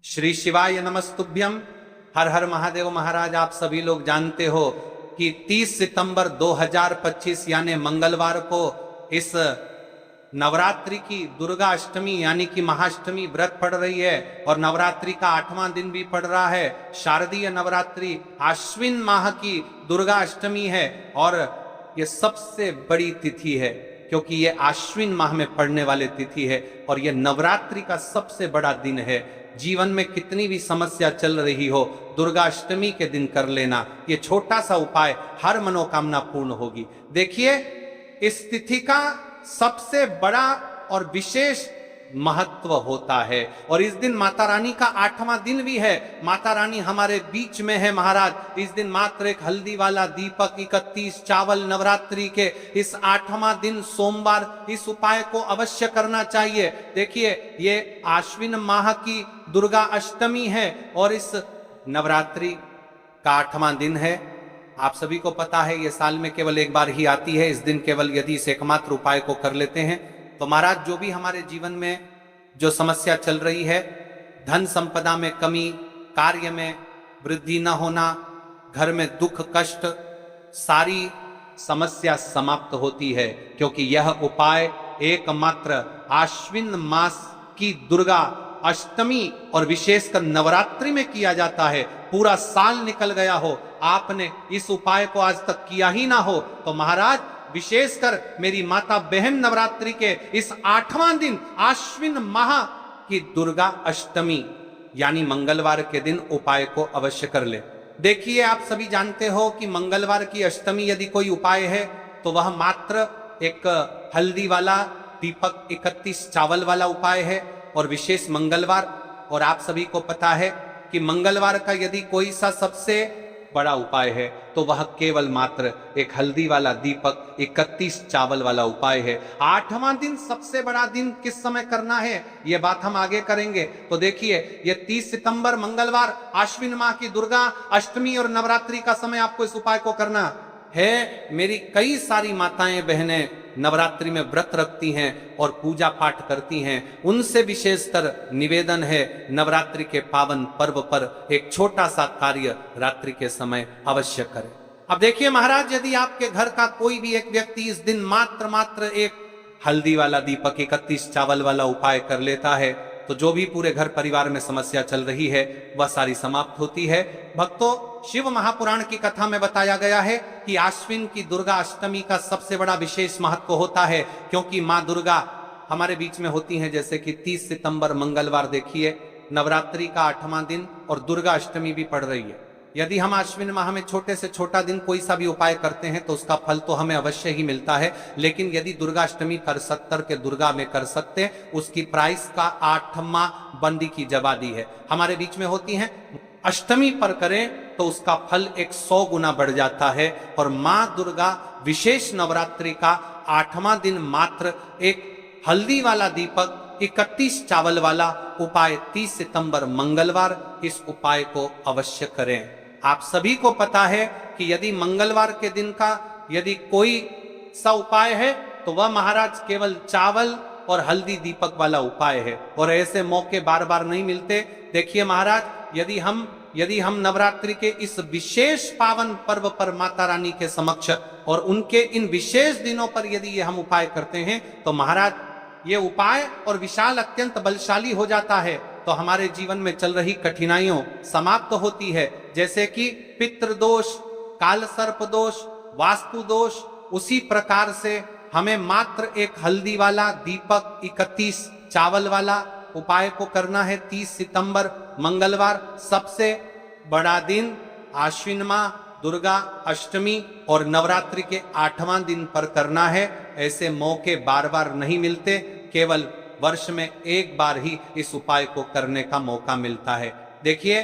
श्री शिवाय नमस्तुभ्यम। हर हर महादेव। महाराज, आप सभी लोग जानते हो कि 30 सितंबर 2025 यानी मंगलवार को इस नवरात्रि की दुर्गा अष्टमी यानी कि महाअष्टमी व्रत पड़ रही है और नवरात्रि का 8वां दिन भी पड़ रहा है। शारदीय नवरात्रि आश्विन माह की दुर्गा अष्टमी है और ये सबसे बड़ी तिथि है क्योंकि ये आश्विन माह में पड़ने वाली तिथि है और ये नवरात्रि का सबसे बड़ा दिन है। जीवन में कितनी भी समस्या चल रही हो, दुर्गा अष्टमी के दिन कर लेना ये छोटा सा उपाय, हर मनोकामना पूर्ण होगी। देखिए, इस तिथि का सबसे बड़ा और विशेष महत्व होता है और इस दिन माता रानी का 8वां दिन भी है। माता रानी हमारे बीच में है। महाराज, इस दिन मात्र एक हल्दी वाला दीपक, 31 चावल, नवरात्रि के इस 8वां दिन सोमवार इस उपाय को अवश्य करना चाहिए। देखिए, ये आश्विन माह की दुर्गा अष्टमी है और इस नवरात्रि का 8वां दिन है। आप सभी को पता है ये साल में केवल एक बार ही आती है। इस दिन केवल यदि इस एकमात्र उपाय को कर लेते हैं तो महाराज, जो भी हमारे जीवन में जो समस्या चल रही है, धन संपदा में कमी, कार्य में वृद्धि न होना, घर में दुख कष्ट, सारी समस्या समाप्त होती है क्योंकि यह उपाय एकमात्र आश्विन मास की दुर्गा अष्टमी और विशेषकर नवरात्रि में किया जाता है। पूरा साल निकल गया हो, आपने इस उपाय को आज तक किया ही ना हो तो महाराज, विशेषकर मेरी माता बहन, नवरात्रि के इस 8वां दिन आश्विन माह की दुर्गा अष्टमी यानी मंगलवार के दिन उपाय को अवश्य कर ले। देखिए, आप सभी जानते हो कि मंगलवार की अष्टमी यदि कोई उपाय है तो वह मात्र एक हल्दी वाला दीपक, 31 चावल वाला उपाय है और विशेष मंगलवार। और आप सभी को पता है कि मंगलवार का यदि कोई सा सबसे बड़ा उपाय है तो वह केवल मात्र एक हल्दी वाला दीपक, 31 चावल वाला उपाय है। 8वां दिन सबसे बड़ा दिन किस समय करना है यह बात हम आगे करेंगे। तो देखिए, यह 30 सितंबर मंगलवार आश्विन माह की दुर्गा अष्टमी और नवरात्रि का समय आपको इस उपाय को करना है। मेरी कई सारी माताएं बहनें नवरात्रि में व्रत रखती हैं और पूजा पाठ करती हैं, उनसे विशेषतर निवेदन है नवरात्रि के पावन पर्व पर एक छोटा सा कार्य रात्रि के समय अवश्य करें। अब देखिए महाराज, यदि आपके घर का कोई भी एक व्यक्ति इस दिन मात्र एक हल्दी वाला दीपक, 31 चावल वाला उपाय कर लेता है तो जो भी पूरे घर परिवार में समस्या चल रही है वह सारी समाप्त होती है। भक्तों, शिव महापुराण की कथा में बताया गया है कि आश्विन की दुर्गा अष्टमी का सबसे बड़ा विशेष महत्व होता है क्योंकि माँ दुर्गा हमारे बीच में होती हैं। जैसे कि 30 सितंबर मंगलवार देखिए, नवरात्रि का 8वां दिन और दुर्गा अष्टमी भी पड़ रही है। यदि हम आश्विन माह में छोटे से छोटा दिन कोई सा भी उपाय करते हैं तो उसका फल तो हमें अवश्य ही मिलता है, लेकिन यदि दुर्गा अष्टमी कर 70 के दुर्गा में कर सकते, उसकी प्राइस का 8वां बंदी की जवादी है हमारे बीच में होती हैं। अष्टमी पर करें तो उसका फल 100 गुना बढ़ जाता है। और माँ दुर्गा विशेष नवरात्रि का 8वां दिन मात्र एक हल्दी वाला दीपक, 31 चावल वाला उपाय 30 सितंबर मंगलवार इस उपाय को अवश्य करें। आप सभी को पता है कि यदि मंगलवार के दिन का यदि कोई सा उपाय है तो वह महाराज केवल चावल और हल्दी दीपक वाला उपाय है और ऐसे मौके बार बार नहीं मिलते। देखिए महाराज, यदि हम नवरात्रि के इस विशेष पावन पर्व पर माता रानी के समक्ष और उनके इन विशेष दिनों पर यदि ये हम उपाय करते हैं तो महाराज, ये उपाय और विशाल अत्यंत बलशाली हो जाता है तो हमारे जीवन में चल रही कठिनाइयों समाप्त होती है। जैसे कि पितृदोष, काल सर्प दोष, वास्तु दोष, उसी प्रकार से हमें मात्र एक हल्दी वाला दीपक, 31 चावल वाला उपाय को करना है। 30 सितंबर मंगलवार सबसे बड़ा दिन आश्विन माह दुर्गा अष्टमी और नवरात्रि के 8वां दिन पर करना है। ऐसे मौके बार बार नहीं मिलते, केवल वर्ष में एक बार ही इस उपाय को करने का मौका मिलता है। देखिए,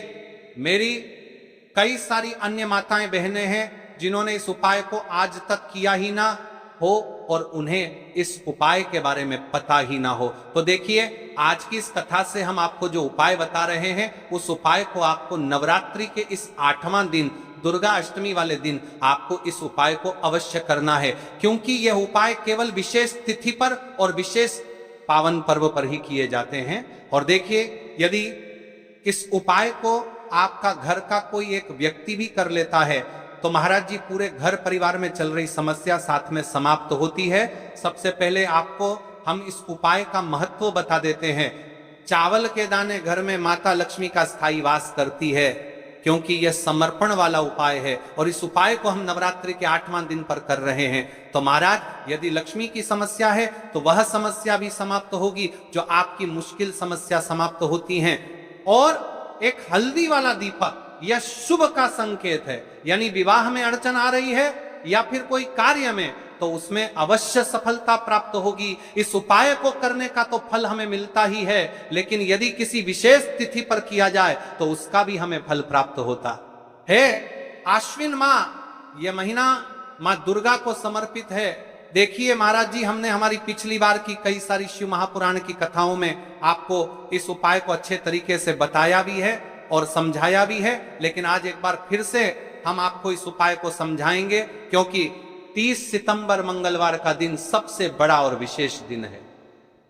मेरी कई सारी अन्य माताएं बहनें हैं जिन्होंने इस उपाय को आज तक किया ही ना हो और उन्हें इस उपाय के बारे में पता ही ना हो। तो देखिए, आज की इस कथा से हम आपको जो उपाय बता रहे हैं उस उपाय को आपको नवरात्रि के इस 8वां दिन दुर्गा अष्टमी वाले दिन आपको इस उपाय को अवश्य करना है क्योंकि यह उपाय केवल विशेष तिथि पर और विशेष पावन पर्व पर ही किए जाते हैं। और देखिए, यदि इस उपाय को आपका घर का कोई एक व्यक्ति भी कर लेता है तो महाराज जी पूरे घर परिवार में चल रही समस्या साथ में समाप्त होती है। सबसे पहले आपको हम इस उपाय का महत्व बता देते हैं। चावल के दाने घर में माता लक्ष्मी का स्थायी वास करती है, क्योंकि यह समर्पण वाला उपाय है और इस उपाय को हम नवरात्रि के 8वां दिन पर कर रहे हैं। तो महाराज यदि लक्ष्मी की समस्या है तो वह समस्या भी समाप्त होगी, जो आपकी मुश्किल समस्या समाप्त होती हैं। और एक हल्दी वाला दीपक यह शुभ का संकेत है, यानी विवाह में अड़चन आ रही है या फिर कोई कार्य में, तो उसमें अवश्य सफलता प्राप्त होगी। इस उपाय को करने का तो फल हमें मिलता ही है, लेकिन यदि किसी विशेष तिथि पर किया जाए तो उसका भी हमें फल प्राप्त होता है। आश्विन माह, यह महीना मां दुर्गा को समर्पित है। देखिए महाराज जी, हमने हमारी पिछली बार की कई सारी शिव महापुराण की कथाओं में आपको इस उपाय को अच्छे तरीके से बताया भी है और समझाया भी है, लेकिन आज एक बार फिर से हम आपको इस उपाय को समझाएंगे, क्योंकि 30 सितंबर मंगलवार का दिन सबसे बड़ा और विशेष दिन है।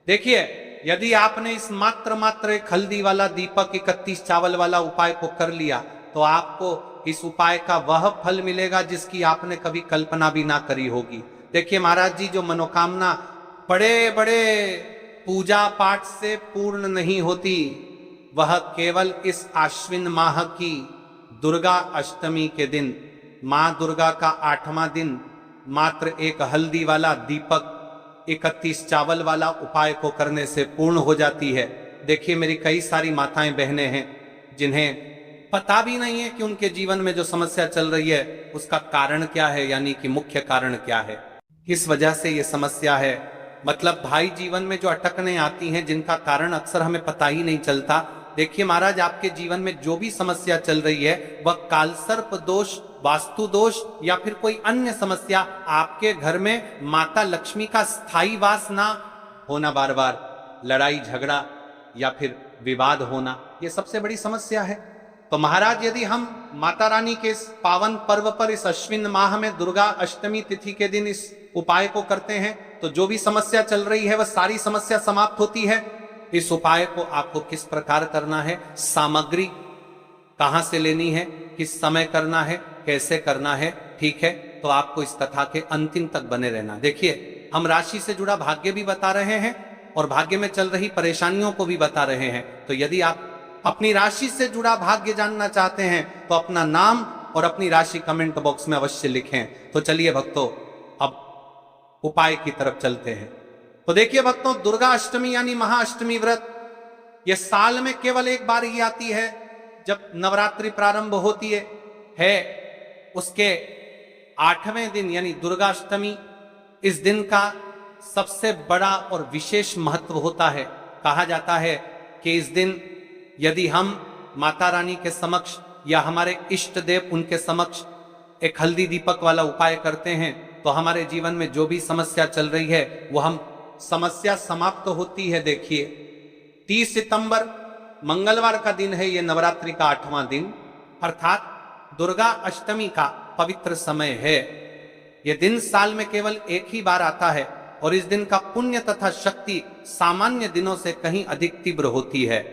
देखिए, यदि आपने इस मात्र एक हल्दी वाला दीपक 31 चावल वाला उपाय को कर लिया तो आपको इस उपाय का वह फल मिलेगा जिसकी आपने कभी कल्पना भी ना करी होगी। देखिए महाराज जी, जो मनोकामना बड़े बड़े पूजा पाठ से पूर्ण नहीं होती, वह केवल इस आश्विन माह की दुर्गा अष्टमी के दिन, मां दुर्गा का 8वां दिन, मात्र एक हल्दी वाला दीपक 31 चावल वाला उपाय को करने से पूर्ण हो जाती है। देखिए, मेरी कई सारी माताएं बहनें हैं जिन्हें पता भी नहीं है कि उनके जीवन में जो समस्या चल रही है उसका कारण क्या है, यानी कि मुख्य कारण क्या है, किस वजह से ये समस्या है। मतलब भाई जीवन में जो अटकने आती हैं जिनका कारण अक्सर हमें पता ही नहीं चलता। देखिए महाराज, आपके जीवन में जो भी समस्या चल रही है वह कालसर्प दोष, वास्तु दोष या फिर कोई अन्य समस्या, आपके घर में माता लक्ष्मी का स्थायी वास ना होना, बार बार लड़ाई झगड़ा या फिर विवाद होना, ये सबसे बड़ी समस्या है। तो महाराज, यदि हम माता रानी के इस पावन पर्व पर, इस अश्विन माह में दुर्गा अष्टमी तिथि के दिन इस उपाय को करते हैं तो जो भी समस्या चल रही है वह सारी समस्या समाप्त होती है। इस उपाय को आपको किस प्रकार करना है, सामग्री कहां से लेनी है, किस समय करना है, कैसे करना है, ठीक है, तो आपको इस कथा के अंतिम तक बने रहना। देखिए, हम राशि से जुड़ा भाग्य भी बता रहे हैं और भाग्य में चल रही परेशानियों को भी बता रहे हैं। तो यदि आप अपनी राशि से जुड़ा भाग्य जानना चाहते हैं तो अपना नाम और अपनी राशि कमेंट बॉक्स में अवश्य लिखें। तो चलिए भक्तों, अब उपाय की तरफ चलते हैं। तो देखिए भक्तों, दुर्गा अष्टमी यानी महाअष्टमी व्रत, यह साल में केवल एक बार ही आती है जब नवरात्रि प्रारंभ होती है। उसके 8वें दिन यानी दुर्गाष्टमी, इस दिन का सबसे बड़ा और विशेष महत्व होता है। कहा जाता है कि इस दिन यदि हम माता रानी के समक्ष या हमारे इष्ट देव उनके समक्ष एक हल्दी दीपक वाला उपाय करते हैं तो हमारे जीवन में जो भी समस्या चल रही है वो हम समस्या समाप्त होती है। देखिए, 30 सितंबर मंगलवार का दिन है, ये नवरात्रि का 8वां दिन, अर्थात दुर्गा अष्टमी का पवित्र समय है। यह दिन साल में केवल एक ही बार आता है और इस दिन का पुण्य तथा शक्ति सामान्य दिनों से कहीं अधिक तीव्र होती है।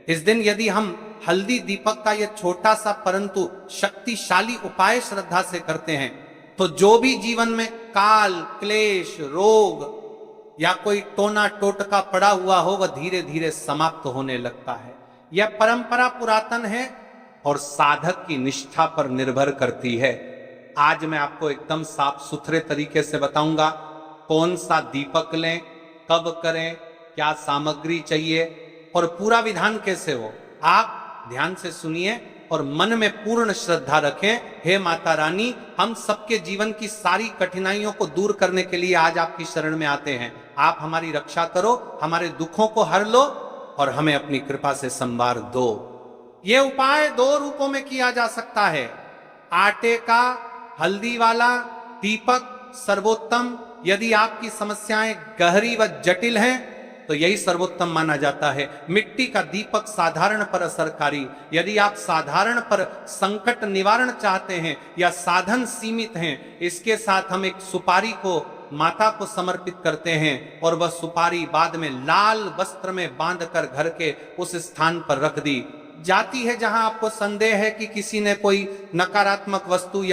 इस दिन यदि हम हल्दी दीपक का यह छोटा सा परंतु शक्तिशाली उपाय श्रद्धा से करते हैं तो जो भी जीवन में काल, क्लेश, रोग या कोई टोना टोटका पड़ा हुआ हो वह धीरे धीरे समाप्त होने लगता है। यह परंपरा पुरातन है और साधक की निष्ठा पर निर्भर करती है। आज मैं आपको एकदम साफ सुथरे तरीके से बताऊंगा कौन सा दीपक लें, कब करें, क्या सामग्री चाहिए और पूरा विधान कैसे हो। आप ध्यान से सुनिए और मन में पूर्ण श्रद्धा रखें। हे माता रानी, हम सबके जीवन की सारी कठिनाइयों को दूर करने के लिए आज आपकी शरण में आते हैं। आप हमारी रक्षा करो, हमारे दुखों को हर लो और हमें अपनी कृपा से संवार दो। यह उपाय 2 रूपों में किया जा सकता है। आटे का हल्दी वाला दीपक सर्वोत्तम, यदि आपकी समस्याएं गहरी व जटिल हैं तो यही सर्वोत्तम माना जाता है। मिट्टी का दीपक साधारण पर असरकारी, यदि आप साधारण पर संकट निवारण चाहते हैं या साधन सीमित हैं, इसके साथ हम एक सुपारी को माता को समर्पित करते हैं और वह सुपारी बाद में लाल वस्त्र में बांधकर घर के उस स्थान पर रख दी। जाती है जहां आपको संदेह है कि किसी ने कोई नकारात्मक वस्तु या